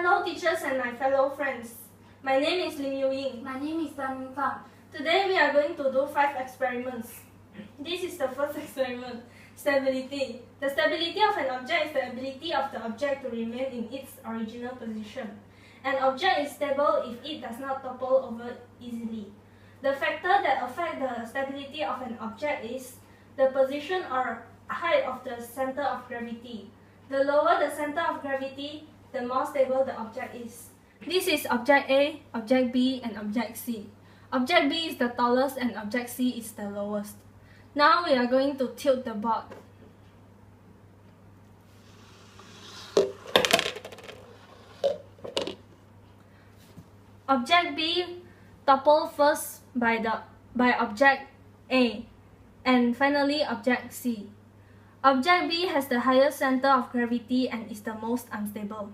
Hello teachers and my fellow friends. My name is Ying. My name is Fang. Today we are going to do 5 experiments. This is the first experiment, stability. The stability of an object is the ability of the object to remain in its original position. An object is stable if it does not topple over easily. The factor that affects the stability of an object is the position or height of the center of gravity. The lower the center of gravity, the more stable the object is. This is object A, object B, and object C. Object B is the tallest and object C is the lowest. Now we are going to tilt the board. Object B toppled first by object A, and finally object C. Object B has the highest center of gravity and is the most unstable.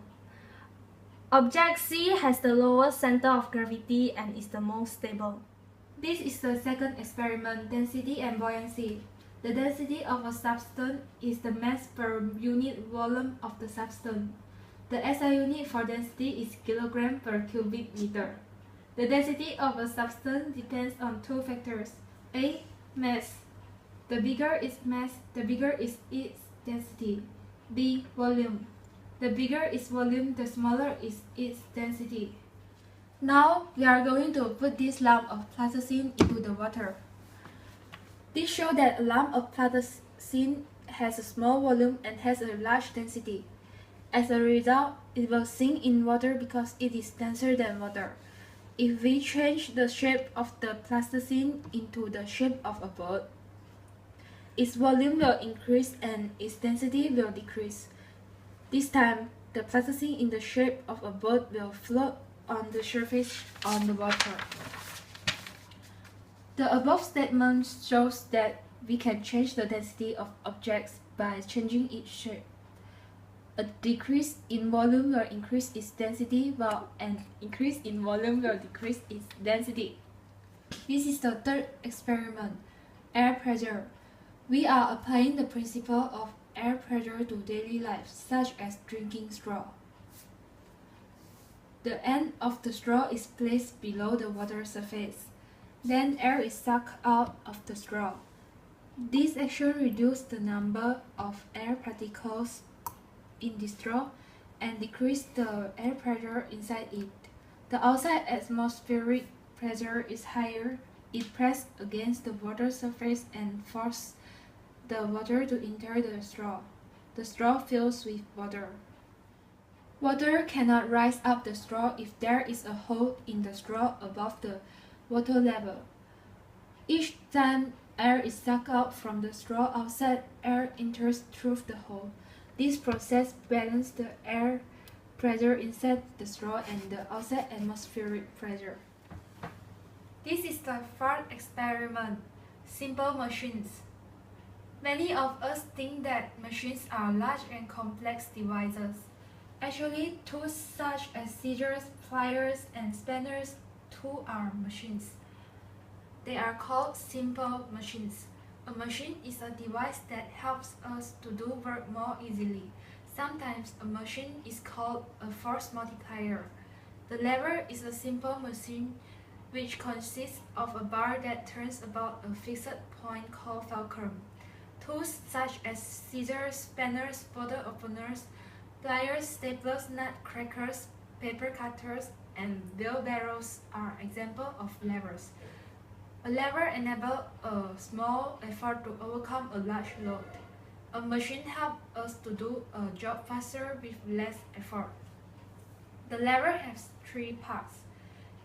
Object C has the lowest center of gravity and is the most stable. This is the second experiment, density and buoyancy. The density of a substance is the mass per unit volume of the substance. The SI unit for density is kilogram per cubic meter. The density of a substance depends on 2 factors. A. Mass. The bigger its mass, the bigger is its density. B. Volume. The bigger its volume, the smaller is its density. Now, we are going to put this lump of plasticine into the water. This shows that a lump of plasticine has a small volume and has a large density. As a result, it will sink in water because it is denser than water. If we change the shape of the plasticine into the shape of a boat, its volume will increase and its density will decrease. This time, the plasticine in the shape of a boat will float on the surface on the water. The above statement shows that we can change the density of objects by changing its shape. A decrease in volume will increase its density, while an increase in volume will decrease its density. This is the third experiment, air pressure. We are applying the principle of air pressure to daily life, such as drinking straw. The end of the straw is placed below the water surface. Then air is sucked out of the straw. This action reduces the number of air particles in the straw and decreases the air pressure inside it. The outside atmospheric pressure is higher. It presses against the water surface and forces the water to enter the straw. The straw fills with water. Water cannot rise up the straw if there is a hole in the straw above the water level. Each time air is sucked out from the straw, outside air enters through the hole. This process balances the air pressure inside the straw and the outside atmospheric pressure. This is the fourth experiment, simple machines. Many of us think that machines are large and complex devices. Actually, tools such as scissors, pliers, and spanners too are machines. They are called simple machines. A machine is a device that helps us to do work more easily. Sometimes a machine is called a force multiplier. The lever is a simple machine which consists of a bar that turns about a fixed point called fulcrum. Tools such as scissors, spanners, bottle openers, pliers, staplers, nut crackers, paper cutters, and wheelbarrows are examples of levers. A lever enables a small effort to overcome a large load. A machine helps us to do a job faster with less effort. The lever has 3 parts.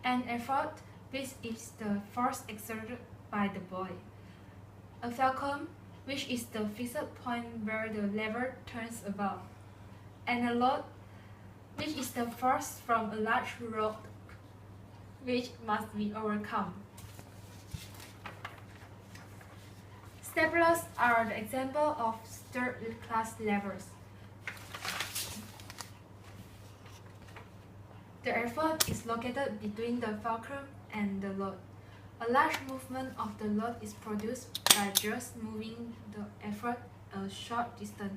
An effort, which is the force exerted by the body. A fulcrum, which is the fixed point where the lever turns about. And a load, which is the force from a large rock, which must be overcome. Staplers are the example of third-class levers. The effort is located between the fulcrum and the load. A large movement of the load is produced by just moving the effort a short distance.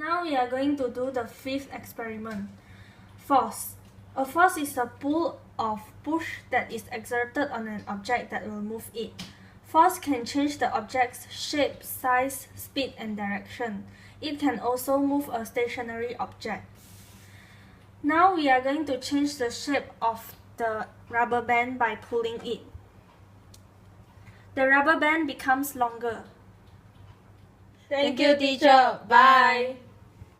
Now we are going to do the fifth experiment. Force. A force is a pull or push that is exerted on an object that will move it. Force can change the object's shape, size, speed, and direction. It can also move a stationary object. Now we are going to change the shape of the rubber band by pulling it. The rubber band becomes longer. Thank you, teacher. Bye.